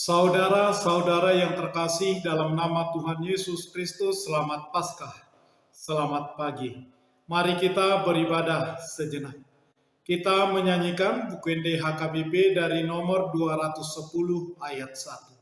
Saudara-saudara yang terkasih dalam nama Tuhan Yesus Kristus, selamat Paskah, selamat pagi. Mari kita beribadah sejenak. Kita menyanyikan buku HKBP dari nomor 210 ayat 1.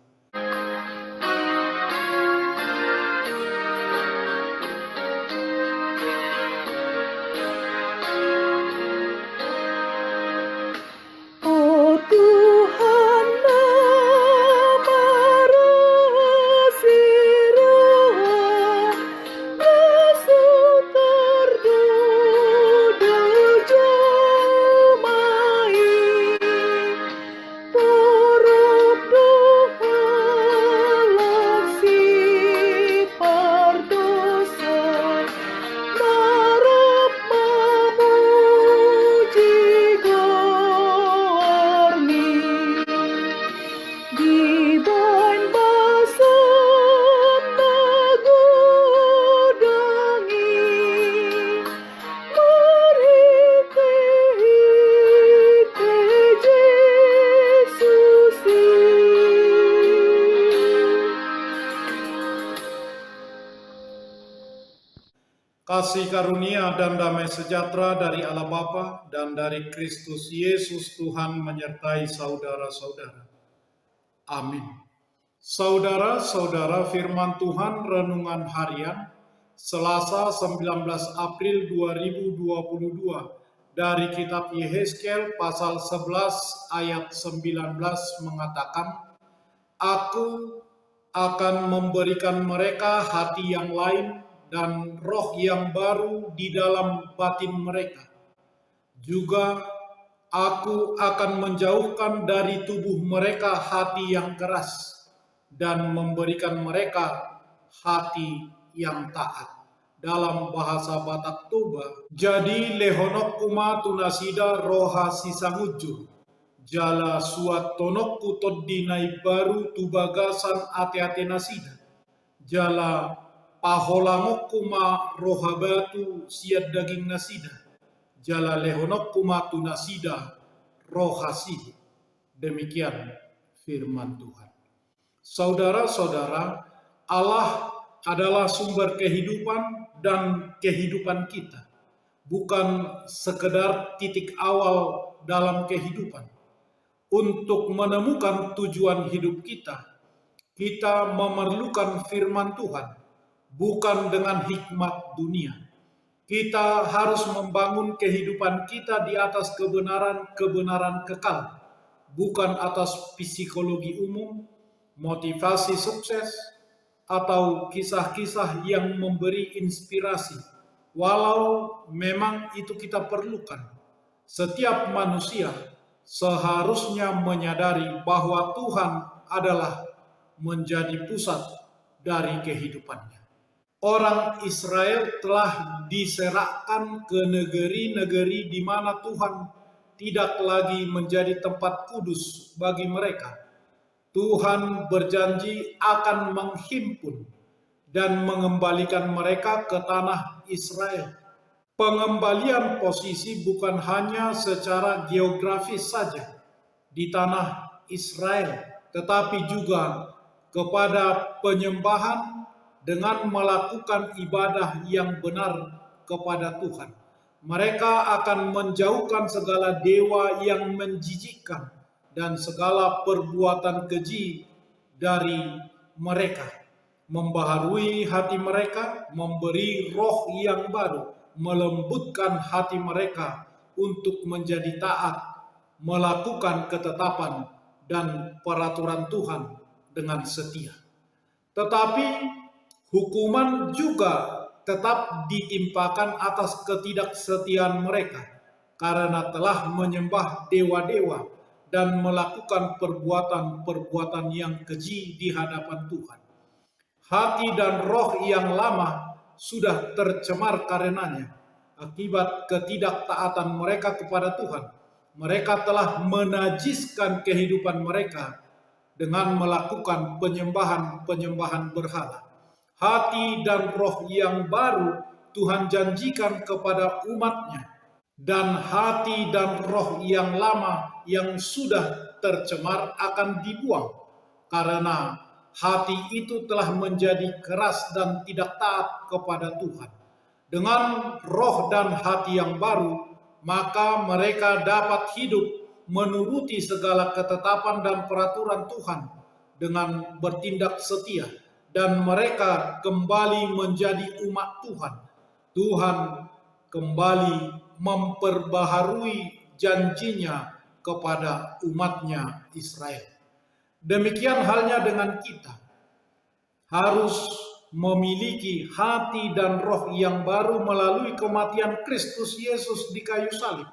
Kasih karunia dan damai sejahtera dari Allah Bapa dan dari Kristus Yesus Tuhan menyertai saudara-saudara. Amin. Saudara-saudara, firman Tuhan renungan harian Selasa 19 April 2022 dari kitab Yehezkiel pasal 11 ayat 19 mengatakan, Aku akan memberikan mereka hati yang lain dan roh yang baru di dalam batin mereka. Juga aku akan menjauhkan dari tubuh mereka hati yang keras dan memberikan mereka hati yang taat. Dalam bahasa Batak Toba, jadi lehonok kuma tunasida roha sisanguju, jala suat tonok kutod dinai baru tubagasan ate-ate nasida, jala paholangok kuma rohabatu siad daging nasida, jala lehonok kuma tunasida rohasi. Demikian firman Tuhan. Saudara-saudara, Allah adalah sumber kehidupan dan kehidupan kita, bukan sekedar titik awal dalam kehidupan. Untuk menemukan tujuan hidup kita memerlukan firman Tuhan, bukan dengan hikmat dunia. Kita harus membangun kehidupan kita di atas kebenaran-kebenaran kekal, bukan atas psikologi umum, motivasi sukses, atau kisah-kisah yang memberi inspirasi. Walau memang itu kita perlukan, setiap manusia seharusnya menyadari bahwa Tuhan adalah menjadi pusat dari kehidupannya. Orang Israel telah diserahkan ke negeri-negeri di mana Tuhan tidak lagi menjadi tempat kudus bagi mereka. Tuhan berjanji akan menghimpun dan mengembalikan mereka ke tanah Israel. Pengembalian posisi bukan hanya secara geografis saja di tanah Israel, tetapi juga kepada penyembahan dengan melakukan ibadah yang benar kepada Tuhan. Mereka akan menjauhkan segala dewa yang menjijikkan dan segala perbuatan keji dari mereka, membaharui hati mereka, memberi roh yang baru, melembutkan hati mereka untuk menjadi taat, melakukan ketetapan dan peraturan Tuhan dengan setia. Tetapi hukuman juga tetap ditimpakan atas ketidaksetiaan mereka karena telah menyembah dewa-dewa dan melakukan perbuatan-perbuatan yang keji di hadapan Tuhan. Hati dan roh yang lama sudah tercemar karenanya akibat ketidaktaatan mereka kepada Tuhan. Mereka telah menajiskan kehidupan mereka dengan melakukan penyembahan-penyembahan berhala. Hati dan roh yang baru Tuhan janjikan kepada umat-Nya, dan hati dan roh yang lama yang sudah tercemar akan dibuang karena hati itu telah menjadi keras dan tidak taat kepada Tuhan. Dengan roh dan hati yang baru, maka mereka dapat hidup menuruti segala ketetapan dan peraturan Tuhan dengan bertindak setia, dan mereka kembali menjadi umat Tuhan. Tuhan kembali memperbaharui janjinya kepada umatnya Israel. Demikian halnya dengan kita, harus memiliki hati dan roh yang baru melalui kematian Kristus Yesus di kayu salib.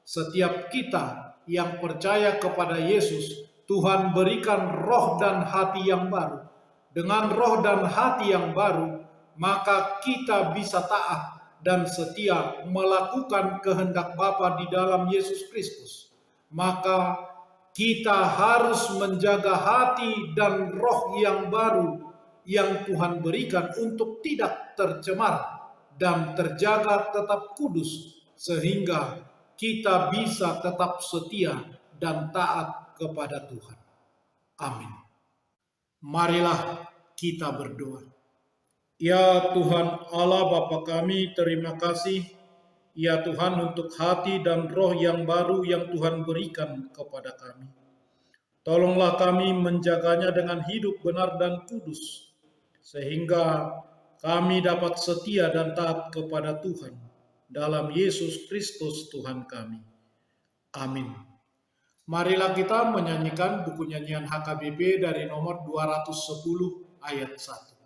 Setiap kita yang percaya kepada Yesus, Tuhan berikan roh dan hati yang baru. Dengan roh dan hati yang baru, maka kita bisa taat dan setia melakukan kehendak Bapa di dalam Yesus Kristus. Maka kita harus menjaga hati dan roh yang baru yang Tuhan berikan untuk tidak tercemar dan terjaga tetap kudus, sehingga kita bisa tetap setia dan taat kepada Tuhan. Amin. Marilah kita berdoa. Ya Tuhan Allah Bapa kami, terima kasih ya Tuhan untuk hati dan roh yang baru yang Tuhan berikan kepada kami. Tolonglah kami menjaganya dengan hidup benar dan kudus, sehingga kami dapat setia dan taat kepada Tuhan dalam Yesus Kristus Tuhan kami. Amin. Marilah kita menyanyikan buku nyanyian HKBP dari nomor 210 ayat 1.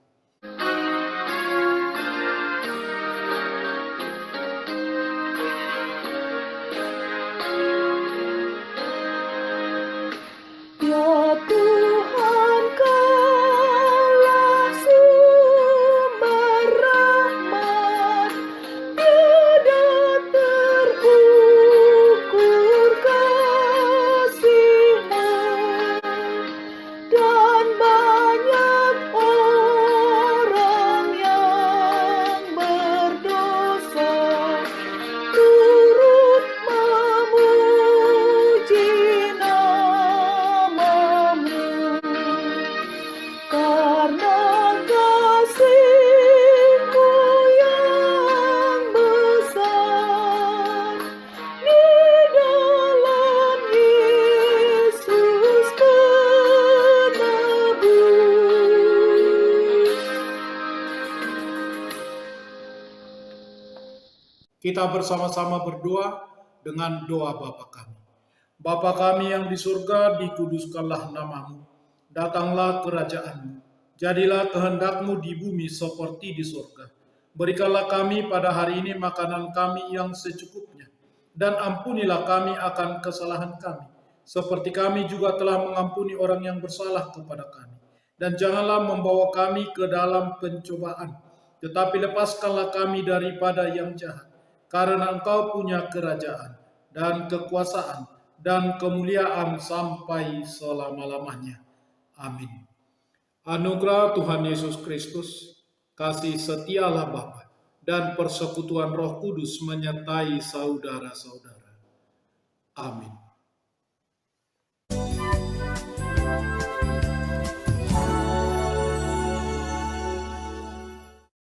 Kita bersama-sama berdoa dengan doa Bapa kami. Bapa kami yang di surga, dikuduskanlah namamu. Datanglah kerajaan-mu. Jadilah kehendak-mu di bumi seperti di surga. Berikanlah kami pada hari ini makanan kami yang secukupnya. Dan ampunilah kami akan kesalahan kami, seperti kami juga telah mengampuni orang yang bersalah kepada kami. Dan janganlah membawa kami ke dalam pencobaan, tetapi lepaskanlah kami daripada yang jahat. Karena Engkau punya kerajaan dan kekuasaan dan kemuliaan sampai selama-lamanya. Amin. Anugerah Tuhan Yesus Kristus, kasih setialah Bapa, dan persekutuan Roh Kudus menyertai saudara-saudara. Amin.